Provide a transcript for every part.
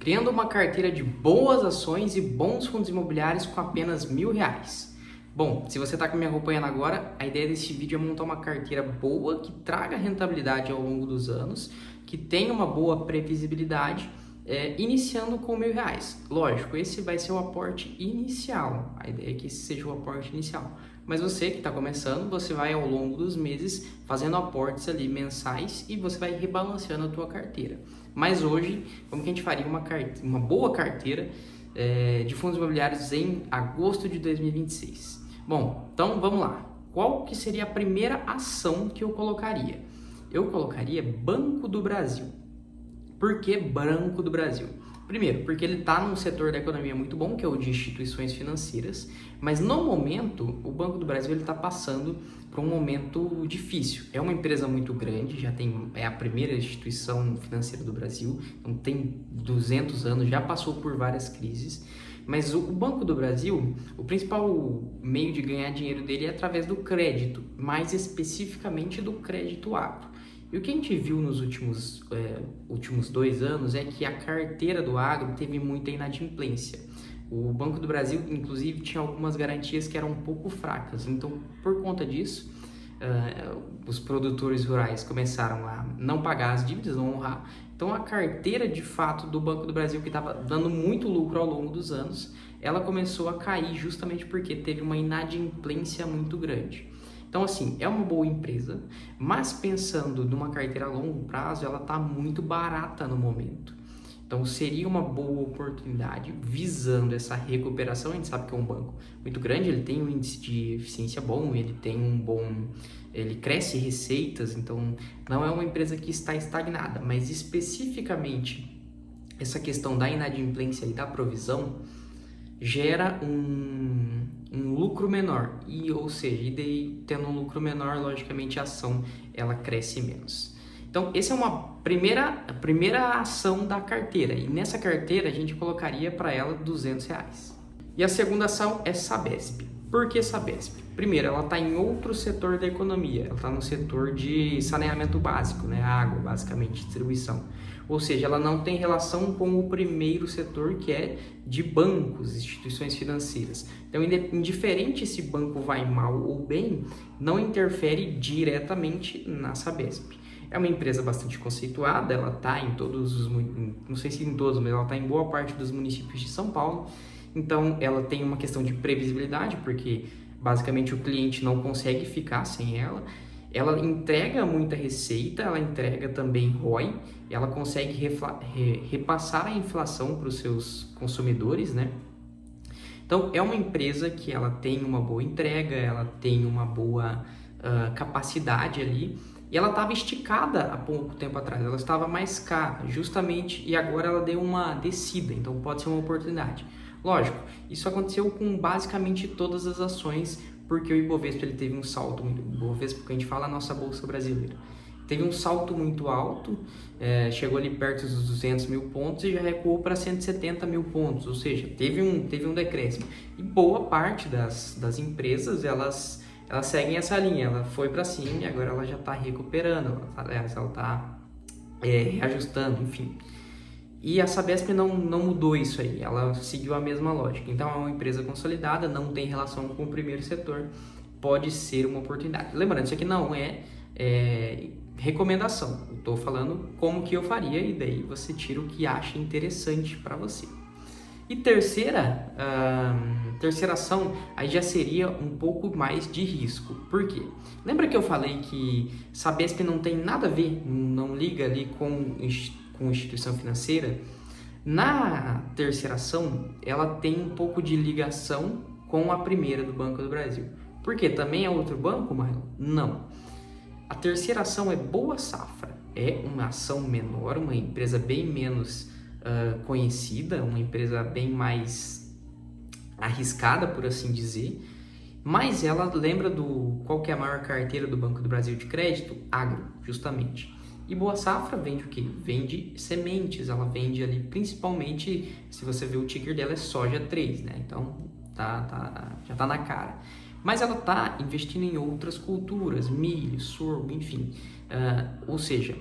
criando uma carteira de boas ações e bons fundos imobiliários com apenas R$ 1.000. Bom, se você está me acompanhando agora, a ideia desse vídeo é montar uma carteira boa que traga rentabilidade ao longo dos anos, que tenha uma boa previsibilidade, iniciando com R$ 1.000. Lógico, esse vai ser o aporte inicial, a ideia é que esse seja o aporte inicial. Mas você que está começando, você vai ao longo dos meses fazendo aportes ali mensais e você vai rebalanceando a tua carteira. Mas hoje, como que a gente faria uma boa carteira de fundos imobiliários em agosto de 2026? Bom, então vamos lá. Qual que seria a primeira ação que eu colocaria? Eu colocaria Banco do Brasil. Por que Banco do Brasil? Primeiro, porque ele está num setor da economia muito bom, que é o de instituições financeiras, mas no momento, o Banco do Brasil está passando por um momento difícil. É uma empresa muito grande, é a primeira instituição financeira do Brasil, então tem 200 anos, já passou por várias crises, mas o Banco do Brasil, o principal meio de ganhar dinheiro dele é através do crédito, mais especificamente do crédito agro. E o que a gente viu nos últimos 2 anos é que a carteira do agro teve muita inadimplência. O Banco do Brasil, inclusive, tinha algumas garantias que eram um pouco fracas. Então, por conta disso, os produtores rurais começaram a não pagar as dívidas, não honrar. Então, a carteira, de fato, do Banco do Brasil, que estava dando muito lucro ao longo dos anos, ela começou a cair justamente porque teve uma inadimplência muito grande. Então, assim, é uma boa empresa, mas pensando numa carteira a longo prazo, ela está muito barata no momento. Então, seria uma boa oportunidade visando essa recuperação. A gente sabe que é um banco muito grande, ele tem um índice de eficiência bom, ele cresce receitas, então não é uma empresa que está estagnada, mas especificamente essa questão da inadimplência e da provisão gera um lucro menor, ou seja, tendo um lucro menor, logicamente a ação ela cresce menos. Então, essa é a primeira ação da carteira, e nessa carteira a gente colocaria para ela R$ 200. E a segunda ação é Sabesp. Por que Sabesp? Primeiro, ela está em outro setor da economia, ela está no setor de saneamento básico, né? Água, basicamente, distribuição. Ou seja, ela não tem relação com o primeiro setor, que é de bancos, instituições financeiras. Então, indiferente se banco vai mal ou bem, não interfere diretamente na Sabesp. É uma empresa bastante conceituada, ela está em não sei se em todos, mas ela está em boa parte dos municípios de São Paulo. Então, ela tem uma questão de previsibilidade, porque basicamente o cliente não consegue ficar sem ela. Ela entrega muita receita, ela entrega também ROI, ela consegue repassar a inflação para os seus consumidores, né? Então, é uma empresa que ela tem uma boa entrega, ela tem uma boa capacidade ali, e ela estava esticada há pouco tempo atrás, ela estava mais cara, justamente, e agora ela deu uma descida, então pode ser uma oportunidade. Lógico, isso aconteceu com basicamente todas as ações, porque o Ibovespa ele teve um salto muito... Ibovespa, porque a gente fala a nossa Bolsa Brasileira. Teve um salto muito alto, chegou ali perto dos 200 mil pontos e já recuou para 170 mil pontos, ou seja, teve um decréscimo. E boa parte das empresas, elas seguem essa linha, ela foi para cima e agora ela já está recuperando, ela está reajustando, enfim. E a Sabesp não mudou isso aí, ela seguiu a mesma lógica. Então, é uma empresa consolidada, não tem relação com o primeiro setor, pode ser uma oportunidade. Lembrando, isso aqui não é recomendação, eu estou falando como que eu faria e daí você tira o que acha interessante para você. E terceira ação, aí já seria um pouco mais de risco. Por quê? Lembra que eu falei que Sabesp não tem nada a ver, não liga ali com instituição financeira? Na terceira ação, ela tem um pouco de ligação com a primeira do Banco do Brasil. Por quê? Também é outro banco, Marlon? Não. A terceira ação é Boa Safra. É uma ação menor, uma empresa bem menos conhecida, uma empresa bem mais arriscada, por assim dizer, mas ela lembra qual que é a maior carteira do Banco do Brasil de crédito? Agro, justamente. E Boa Safra vende o quê? Vende sementes, ela vende ali principalmente, se você ver o ticker dela é soja 3, né? Então já tá na cara. Mas ela tá investindo em outras culturas, milho, sorgo, enfim. Ou seja,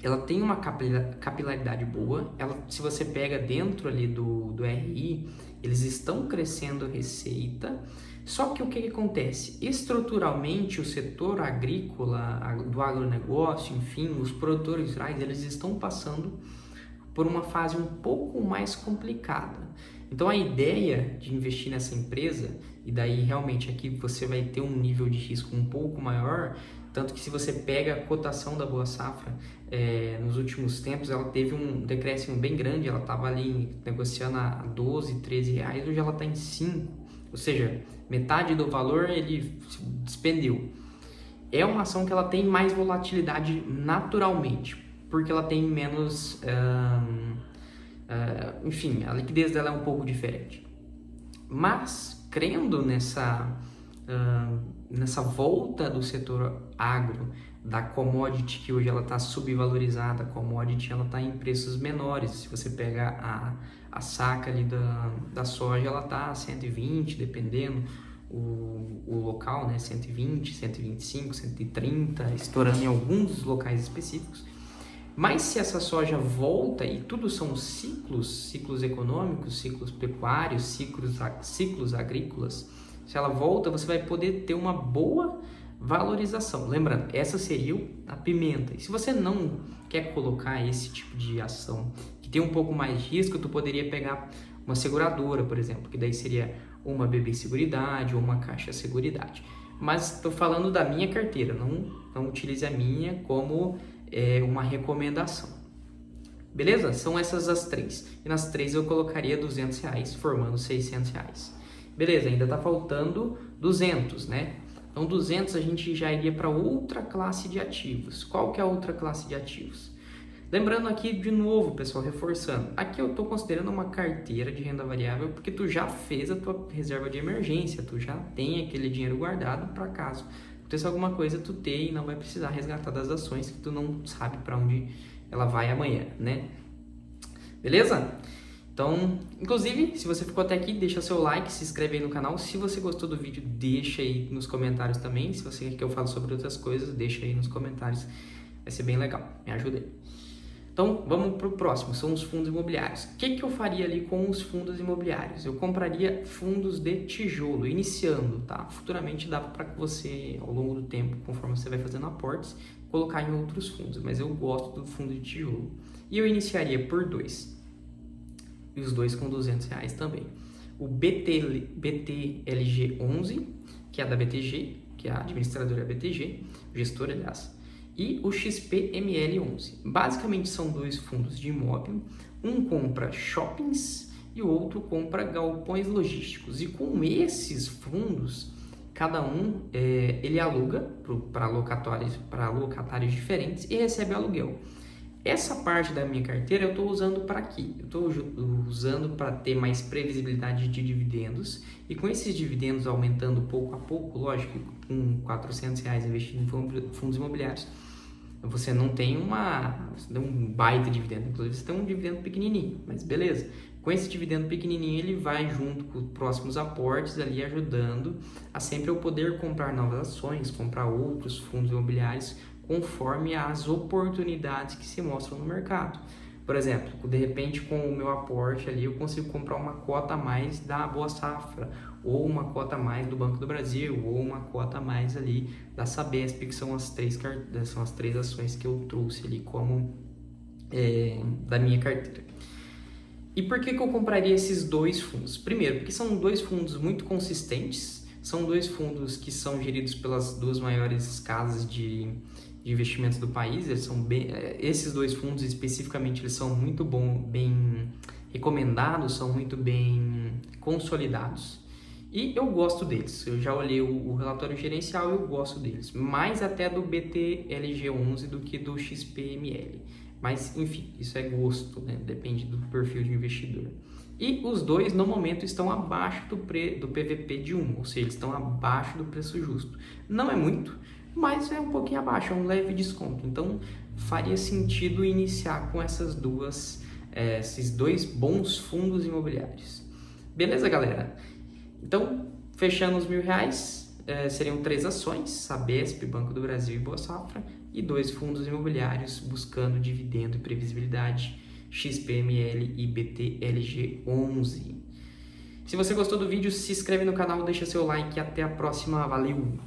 ela tem uma capilaridade boa, se você pega dentro ali do RI, eles estão crescendo receita, só que o que acontece? Estruturalmente, o setor agrícola, do agronegócio, enfim, os produtores rurais, eles estão passando por uma fase um pouco mais complicada. Então a ideia de investir nessa empresa, e daí realmente aqui você vai ter um nível de risco um pouco maior, tanto que se você pega a cotação da Boa Safra, nos últimos tempos ela teve um decréscimo bem grande, ela estava ali negociando a 12, 13 reais, hoje ela está em 5, ou seja, metade do valor ele despendeu. É uma ação que ela tem mais volatilidade naturalmente, porque ela tem menos, enfim, a liquidez dela é um pouco diferente. Mas, crendo nessa volta do setor agro, da commodity, que hoje ela está subvalorizada, a commodity ela está em preços menores. Se você pega a saca ali da soja, ela está a 120, dependendo o local, né? 120, 125, 130, estourando em alguns locais específicos. Mas se essa soja volta, e tudo são ciclos econômicos, ciclos pecuários, ciclos agrícolas, se ela volta, você vai poder ter uma boa valorização. Lembrando, essa seria a pimenta. E se você não quer colocar esse tipo de ação que tem um pouco mais de risco, tu poderia pegar uma seguradora, por exemplo, que daí seria uma BB Seguridade ou uma Caixa Seguridade. Mas estou falando da minha carteira, não utilize a minha como uma recomendação. Beleza? São essas as três. E nas três eu colocaria R$200, formando R$600. Beleza, ainda está faltando 200, né? Então 200 a gente já iria para outra classe de ativos. Qual que é a outra classe de ativos? Lembrando aqui de novo, pessoal, reforçando. Aqui eu estou considerando uma carteira de renda variável porque tu já fez a tua reserva de emergência, tu já tem aquele dinheiro guardado para caso aconteça alguma coisa, tu ter e não vai precisar resgatar das ações que tu não sabe para onde ela vai amanhã, né? Beleza? Então, inclusive, se você ficou até aqui, deixa seu like, se inscreve aí no canal. Se você gostou do vídeo, deixa aí nos comentários também. Se você quer que eu fale sobre outras coisas, deixa aí nos comentários. Vai ser bem legal, me ajuda aí. Então, vamos para o próximo, são os fundos imobiliários. O que eu faria ali com os fundos imobiliários? Eu compraria fundos de tijolo, iniciando, tá? Futuramente dá para você, ao longo do tempo, conforme você vai fazendo aportes, colocar em outros fundos. Mas eu gosto do fundo de tijolo. E eu iniciaria por 2. E os dois com R$200 também. O BTLG11, que é da BTG, que é a administradora BTG, gestora, aliás, e o XPML11. Basicamente são dois fundos de imóvel, um compra shoppings e o outro compra galpões logísticos. E com esses fundos, cada um ele aluga para locatários diferentes e recebe aluguel. Essa parte da minha carteira eu estou usando para aqui, eu estou usando para ter mais previsibilidade de dividendos, e com esses dividendos aumentando pouco a pouco, lógico, com R$400 investido em fundos imobiliários, você não tem um baita dividendo, inclusive você tem um dividendo pequenininho, mas beleza. Com esse dividendo pequenininho, ele vai junto com os próximos aportes ali, ajudando a sempre eu poder comprar novas ações, comprar outros fundos imobiliários, conforme as oportunidades que se mostram no mercado. Por exemplo, de repente com o meu aporte ali eu consigo comprar uma cota a mais da Boa Safra, ou uma cota a mais do Banco do Brasil, ou uma cota a mais ali da Sabesp, que são as três ações que eu trouxe ali como da minha carteira. E por que eu compraria esses dois fundos? Primeiro, porque são dois fundos muito consistentes, são dois fundos que são geridos pelas duas maiores casas de investimentos do país. Esses dois fundos especificamente, eles são muito bem recomendados, são muito bem consolidados e eu gosto deles. Eu já olhei o relatório gerencial e eu gosto deles, mais até do BTLG11 do que do XPML, mas enfim, isso é gosto, né? Depende do perfil de investidor. E os dois no momento estão abaixo do PVP de 1, ou seja, eles estão abaixo do preço justo. Não é muito, mas é um pouquinho abaixo, é um leve desconto. Então faria sentido iniciar com esses dois bons fundos imobiliários. Beleza, galera? Então, fechando os R$1.000, seriam 3 ações, Sabesp, Banco do Brasil e Boa Safra, e 2 fundos imobiliários buscando dividendo e previsibilidade, XPML e BTLG11. Se você gostou do vídeo, se inscreve no canal, deixa seu like e até a próxima. Valeu!